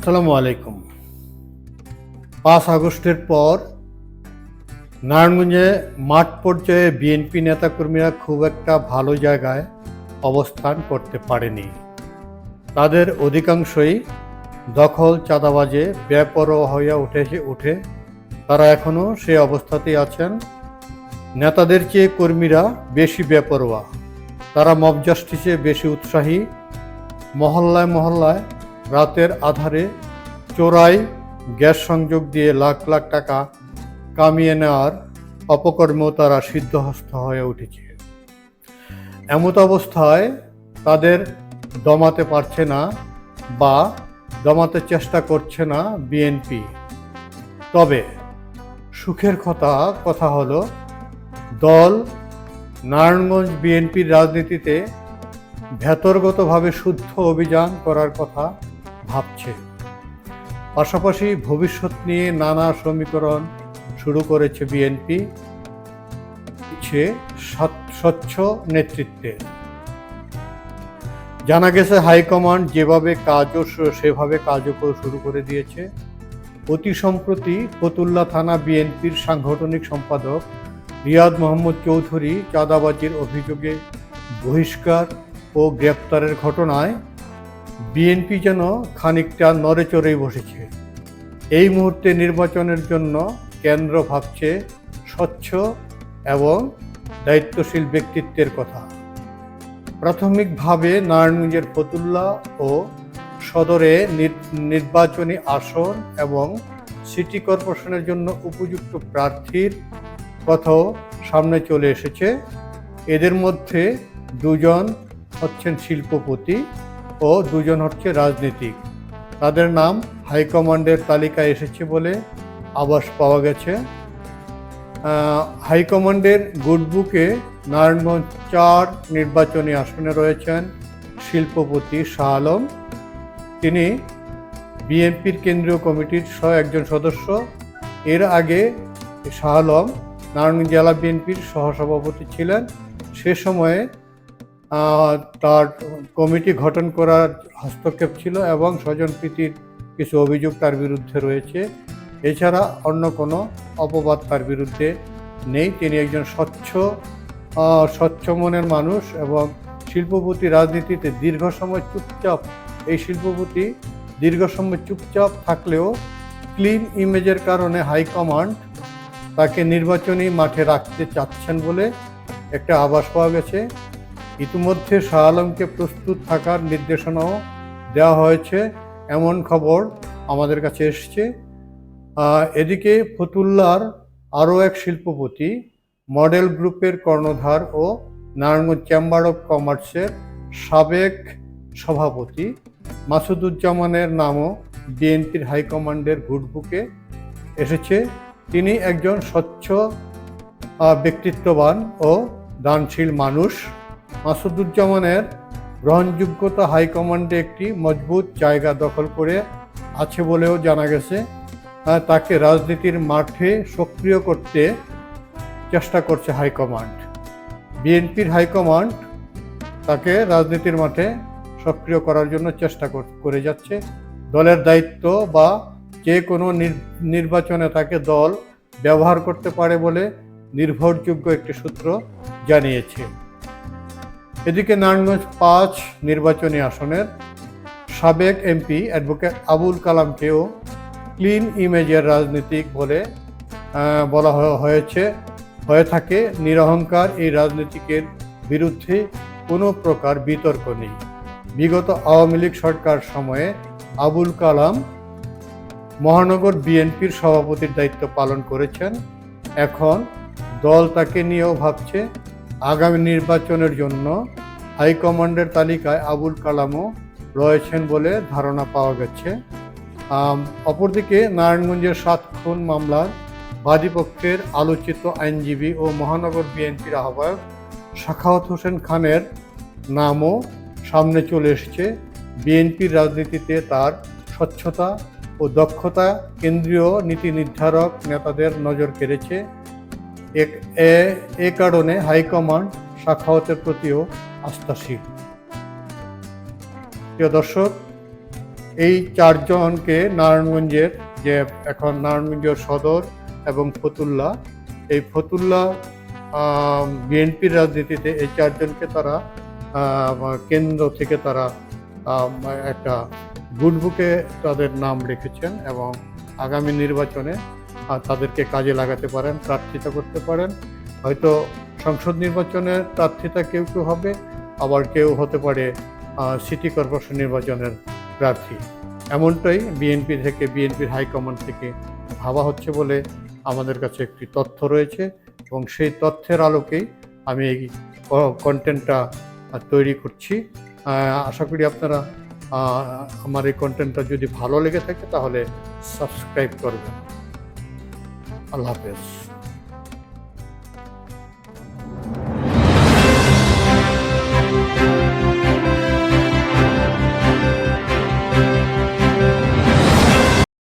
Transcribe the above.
আসসালামু আলাইকুম। ৫ আগস্টের পর নারায়ণগঞ্জে মাঠ পর্যায়ে বিএনপি নেতাকর্মীরা খুব একটা ভালো জায়গায় অবস্থান করতে পারেনি। তাদের অধিকাংশই দখল, চাঁদাবাজে বেপরোয়া হইয়া উঠে তারা এখনও সে অবস্থাতেই আছেন। নেতাদের চেয়ে কর্মীরা বেশি বেপরোয়া, তারা মব জাস্টিসে বেশি উৎসাহী। মহল্লায় মহল্লায় রাতের আধারে চোরাই গ্যাস সংযোগ দিয়ে লাখ লাখ টাকা কামিয়ে নেওয়ার অপকর্মেও তারা সিদ্ধহস্ত হয়ে উঠেছে। এমত অবস্থায় তাদের দমাতে পারছে না বা দমাতে চেষ্টা করছে না বিএনপি। তবে সুখের কথা হলো দল নারায়ণগঞ্জ বিএনপির রাজনীতিতে ভেতরগতভাবে শুদ্ধ অভিযান করার কথা ভাবছে। পাশাপাশি ভবিষ্যৎ নিয়ে নানা সমীকরণ শুরু করেছে বিএনপি, স্বচ্ছ নেতৃত্বে। জানা গেছে হাইকমান্ড যেভাবে সেভাবে কাজও শুরু করে দিয়েছে। অতি সম্প্রতি ফতুল্লা থানা বিএনপির সাংগঠনিক সম্পাদক রিয়াদ মোহাম্মদ চৌধুরী চাঁদাবাজির অভিযোগে বহিষ্কার ও গ্রেপ্তারের ঘটনায় বিএনপি যেন খানিকটা নড়েচড়েই বসেছে। এই মুহূর্তে নির্বাচনের জন্য কেন্দ্র ভাবছে স্বচ্ছ এবং দায়িত্বশীল ব্যক্তিত্বের কথা। প্রাথমিকভাবে নারায়ণগঞ্জের ফতুল্লা ও সদরে নির্বাচনী আসন এবং সিটি কর্পোরেশনের জন্য উপযুক্ত প্রার্থীর কথাও সামনে চলে এসেছে। এদের মধ্যে দুজন হচ্ছেন শিল্পপতি ও দুজন হচ্ছে রাজনীতিক। তাদের নাম হাইকমান্ডের তালিকায় এসেছে বলে আভাস পাওয়া গেছে। হাইকমান্ডের গুডবুকে নারায়ণগঞ্জ ৪ নির্বাচনী আসনে রয়েছেন শিল্পপতি শাহ আলম। তিনি বিএনপির কেন্দ্রীয় কমিটির একজন সদস্য। এর আগে শাহ আলম নারায়ণগঞ্জ জেলা বিএনপির সহসভাপতি ছিলেন। সে সময়ে তার কমিটি গঠন করার হস্তক্ষেপ ছিল এবং স্বজনপ্রীতির কিছু অভিযোগ তার বিরুদ্ধে রয়েছে। এছাড়া অন্য কোনো অপবাদ তার বিরুদ্ধে নেই। তিনি একজন স্বচ্ছ মনের মানুষ এবং শিল্পপতি রাজনীতিতে এই শিল্পপতি দীর্ঘ সময় চুপচাপ থাকলেও ক্লিন ইমেজের কারণে হাইকমান্ড তাকে নির্বাচনী মাঠে রাখতে চাচ্ছেন বলে একটা আভাস পাওয়া গেছে। ইতিমধ্যে শাহ আলমকে প্রস্তুত থাকার নির্দেশনাও দেওয়া হয়েছে, এমন খবর আমাদের কাছে এসছে। এদিকে ফতুল্লার আরও এক শিল্পপতি, মডেল গ্রুপের কর্ণধার ও নারায়ণগঞ্জ চেম্বার অব কমার্সের সাবেক সভাপতি মাসুদুজ্জামানের নামও বিএনপির হাইকমান্ডের গুডবুকে এসেছে। তিনি একজন স্বচ্ছ, ব্যক্তিত্ববান ও দানশীল মানুষ। মাসুদুজ্জামানের গ্রহণযোগ্যতা হাইকমান্ডে একটি মজবুত জায়গা দখল করে আছে বলেও জানা গেছে। তাকে রাজনীতির মাঠে সক্রিয় করতে চেষ্টা করছে হাইকমান্ড। বিএনপির হাইকমান্ড তাকে রাজনীতির মাঠে সক্রিয় করার জন্য চেষ্টা করে যাচ্ছে। দলের দায়িত্ব বা যে কোনো নির্বাচনে তাকে দল ব্যবহার করতে পারে বলে নির্ভরযোগ্য একটি সূত্র জানিয়েছে। এদিকে নারায়ণগঞ্জ ৫ নির্বাচনী আসনের সাবেক এমপি অ্যাডভোকেট আবুল কালামকেও ক্লিন ইমেজের রাজনীতিক বলে বলা হয়ে থাকে। নিরহংকার এই রাজনীতিকের বিরুদ্ধে কোনো প্রকার বিতর্ক নেই। বিগত আওয়ামী লীগ সরকার সময়ে আবুল কালাম মহানগর বিএনপির সভাপতির দায়িত্ব পালন করেছেন। এখন দল তাকে নিয়েও ভাবছে। আগামী নির্বাচনের জন্য হাইকমান্ডের তালিকায় আবুল কালামও রয়েছেন বলে ধারণা পাওয়া গেছে। অপরদিকে নারায়ণগঞ্জের ৭ খুন মামলার বাদীপক্ষের আলোচিত আইনজীবী ও মহানগর বিএনপির আহ্বায়ক সাখাওয়াত হোসেন খানের নামও সামনে চলে এসেছে। বিএনপির রাজনীতিতে তার স্বচ্ছতা ও দক্ষতা কেন্দ্রীয় নীতি নির্ধারক নেতাদের নজর কেড়েছে। এ কারণে হাইকমান্ড সাখাওয়াতের প্রতিও আস্থাশীল। প্রিয় দর্শক, এই চারজনকে নারায়ণগঞ্জের, যে এখন নারায়ণগঞ্জের সদর এবং ফতুল্লা, এই ফতুল্লা বিএনপির রাজনীতিতে এই চারজনকে তারা কেন্দ্র থেকে তারা একটা গুড বুকে তাদের নাম রেখেছেন এবং আগামী নির্বাচনে তাদেরকে কাজে লাগাতে পারেন, প্রার্থিতা করতে পারেন। হয়তো সংসদ নির্বাচনের প্রার্থিতা কেউ কেউ হবে, আবার কেউ হতে পারে সিটি কর্পোরেশন নির্বাচনের প্রার্থী। এমনটাই বিএনপির হাইকমান্ড থেকে ভাবা হচ্ছে বলে আমাদের কাছে একটি তথ্য রয়েছে, এবং সেই তথ্যের আলোকেই আমি এই কন্টেন্টটা তৈরি করছি। আশা করি আপনারা আমার এই কন্টেন্টটা যদি ভালো লেগে থাকে তাহলে সাবস্ক্রাইব করবেন। আল্লাহ হাফেজ।